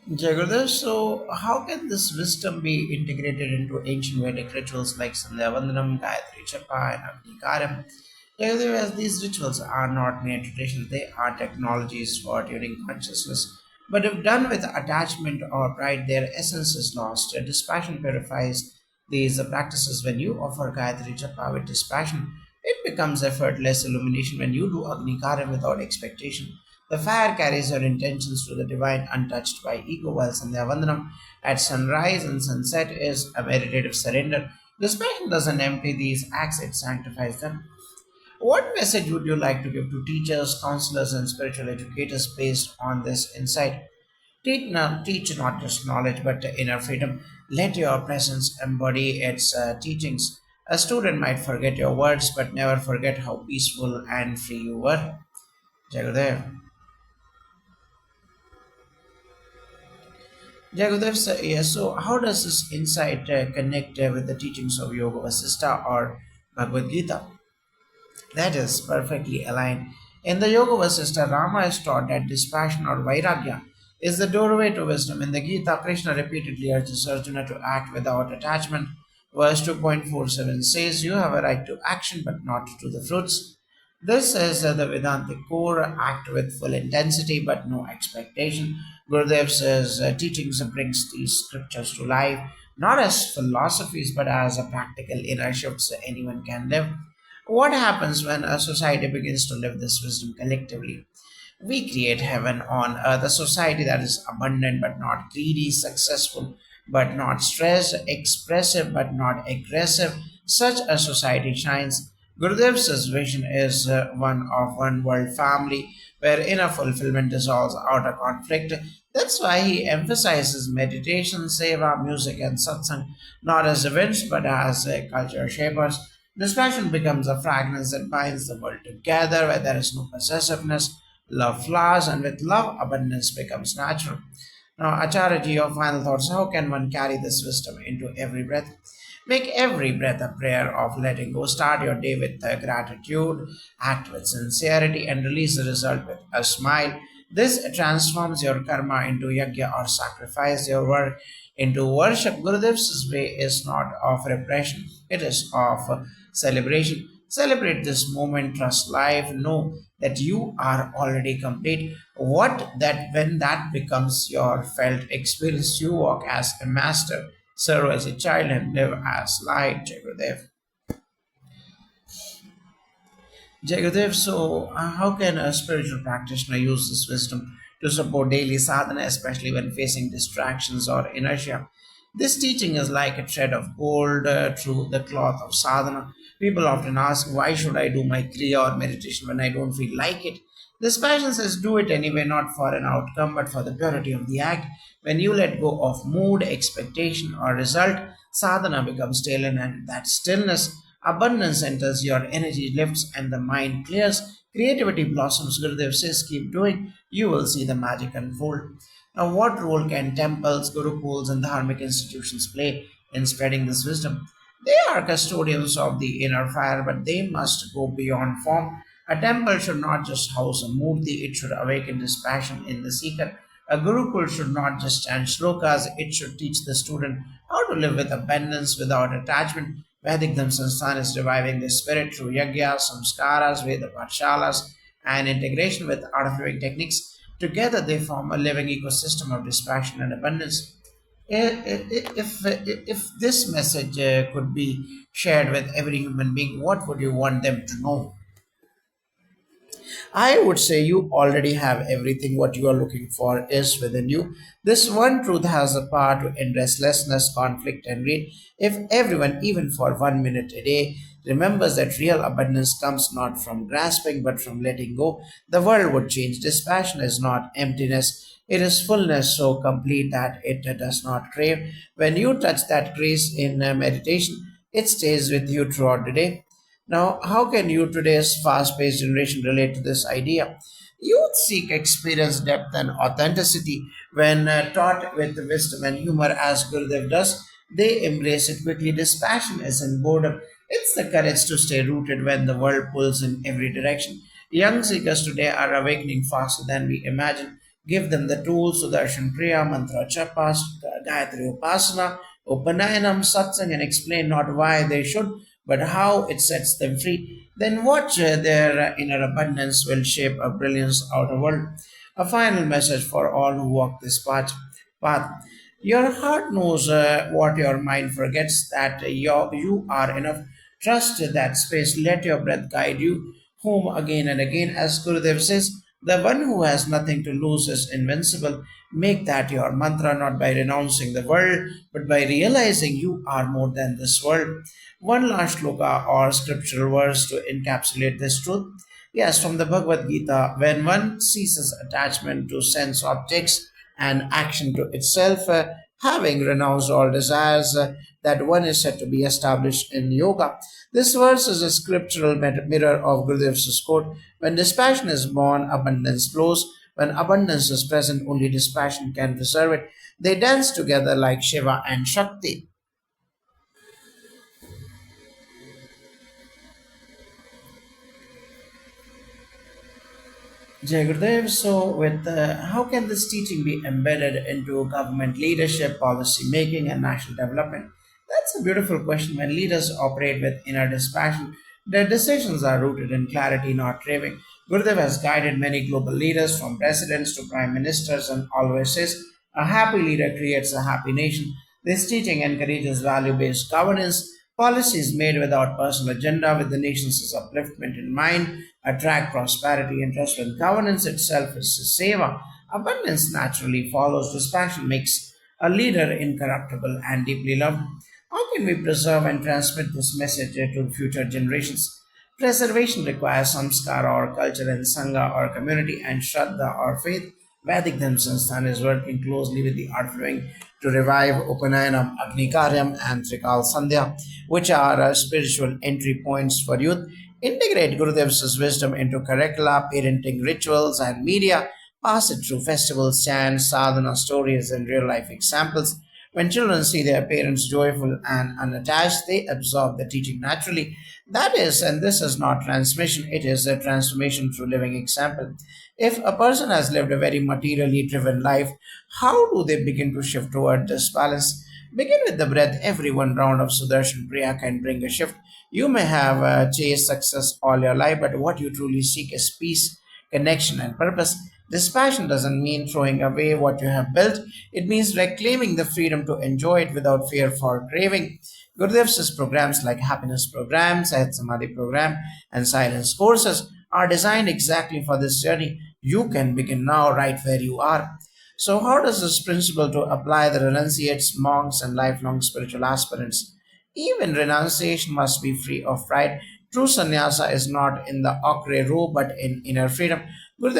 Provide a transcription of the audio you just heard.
Jagrudev, so how can this wisdom be integrated into ancient Vedic rituals like Sandhya Vandanam, Gayatri Japa, and Agni Karyam? Jagrudev, as these rituals are not mere traditions, they are technologies for tuning consciousness. But if done with attachment or pride, their essence is lost. Dispassion purifies these practices. When you offer Gayatri Japa with dispassion, it becomes effortless illumination. When you do Agni Karyam without expectation, the fire carries your intentions to the divine untouched by ego, while Sandhya Vandanam at sunrise and sunset is a meditative surrender. This passion doesn't empty these acts, it sanctifies them. What message would you like to give to teachers, counselors, and spiritual educators based on this insight? Teach not just knowledge but inner freedom. Let your presence embody its teachings. A student might forget your words but never forget how peaceful and free you were. Jagadev. Jagodev, yes, so how does this insight connect with the teachings of Yoga Vasistha or Bhagavad Gita? That is perfectly aligned. In the Yoga Vasistha, Rama is taught that dispassion or vairagya is the doorway to wisdom. In the Gita, Krishna repeatedly urges Arjuna to act without attachment. Verse 2.47 says, You have a right to action but not to the fruits. This is the Vedantic core, act with full intensity but no expectation. Gurudev says teachings brings these scriptures to life, not as philosophies but as a practical inner shifts anyone can live. What happens when a society begins to live this wisdom collectively? We create heaven on earth, a society that is abundant but not greedy, successful but not stressed, expressive but not aggressive. Such a society shines. Gurudev's vision is one of one world family where inner fulfillment dissolves outer conflict. That's why he emphasizes meditation, seva, music, and satsang not as events but as culture shapers. This passion becomes a fragrance that binds the world together where there is no possessiveness. Love flowers, and with love, abundance becomes natural. Now, Acharya, your final thoughts. How can one carry this wisdom into every breath? Make every breath a prayer of letting go. Start your day with gratitude, act with sincerity, and release the result with a smile. This transforms your karma into yajna or sacrifice, your work into worship. Gurudev's way is not of repression, it is of celebration. Celebrate this moment, trust life, know that you are already complete. What that when that becomes your felt experience, you walk as a master, serve as a child, and live as light, Jagudev. Jagudev, so how can a spiritual practitioner use this wisdom to support daily sadhana, especially when facing distractions or inertia? This teaching is like a thread of gold through the cloth of sadhana. People often ask, why should I do my kriya or meditation when I don't feel like it? This passion says, do it anyway, not for an outcome, but for the purity of the act. When you let go of mood, expectation, or result, sadhana becomes still, and that stillness, abundance enters, your energy lifts, and the mind clears. Creativity blossoms. Gurudev says, keep doing, you will see the magic unfold. Now, what role can temples, gurukuls, and dharmic institutions play in spreading this wisdom? They are custodians of the inner fire, but they must go beyond form. A temple should not just house a murti, it should awaken this passion in the seeker. A gurukul should not just chant shlokas, it should teach the student how to live with abundance without attachment. Vedic Sansthan is reviving the spirit through yajnas, samskaras, Veda patshalas, and integration with art of living techniques. Together, they form a living ecosystem of distraction and abundance. If this message could be shared with every human being, what would you want them to know? I would say you already have everything what you are looking for is within you. This one truth has the power to end restlessness, conflict, and greed. If everyone, even for 1 minute a day, remembers that real abundance comes not from grasping but from letting go, the world would change. This passion is not emptiness. It is fullness so complete that it does not crave. When you touch that grace in meditation, it stays with you throughout the day. Now, how can you, today's fast paced generation, relate to this idea? Youth seek experience, depth, and authenticity. When taught with wisdom and humor, as Gurudev does, they embrace it quickly. This passion isn't boredom, it's the courage to stay rooted when the world pulls in every direction. Young seekers today are awakening faster than we imagine. Give them the tools Sudarshan Kriya, Mantra Chapas, Gayatri Upasana, Upanayanam, Satsang, and explain not why they should, but how it sets them free. Then watch their inner abundance will shape a brilliance outer world. A final message for all who walk this path. Your heart knows what your mind forgets, that you are enough. Trust that space. Let your breath guide you home again and again. As Gurudev says, the one who has nothing to lose is invincible. Make that your mantra, not by renouncing the world, but by realizing you are more than this world. One last shloka or scriptural verse to encapsulate this truth. Yes, from the Bhagavad Gita, when one ceases attachment to sense objects and action to itself, having renounced all desires, that one is said to be established in yoga. This verse is a scriptural mirror of Gurudev's quote: when dispassion is born, abundance flows. When abundance is present, only dispassion can preserve it. They dance together like Shiva and Shakti. Jai Gurudev, so with how can this teaching be embedded into government leadership, policy making, and national development? That's a beautiful question. When leaders operate with inner dispassion, their decisions are rooted in clarity, not craving. Gurudev has guided many global leaders, from presidents to prime ministers, and always says, a happy leader creates a happy nation. This teaching encourages value based governance, policies made without personal agenda, with the nation's upliftment in mind, attract prosperity and trust. When governance itself is seva, abundance naturally follows. This passion makes a leader incorruptible and deeply loved. How can we preserve and transmit this message to future generations? Preservation requires samskara or culture in sangha or community, and shraddha or faith. Vedic Dharma Sansthan is working closely with the art flowing to revive Upanayanam, Agnikaryam, and Trikal Sandhya, which are spiritual entry points for youth. Integrate Gurudev's wisdom into curricula, parenting rituals, and media. Pass it through festivals, chants, sadhana stories, and real life examples. When children see their parents joyful and unattached, they absorb the teaching naturally. That is, and this is not transmission, it is a transformation through living example. If a person has lived a very materially driven life, how do they begin to shift toward this balance? Begin with the breath. Every one round of Sudarshan Priya can bring a shift. You may have chased success all your life, but what you truly seek is peace, connection, and purpose. This passion doesn't mean throwing away what you have built, it means reclaiming the freedom to enjoy it without fear for craving. Gurudev's programs like happiness programs, Sahat Samadhi program, and silence courses are designed exactly for this journey. You can begin now right where you are. So, how does this principle to apply the renunciates, monks, and lifelong spiritual aspirants? Even renunciation must be free of pride. True sannyasa is not in the ochre robe but in inner freedom. Gurudev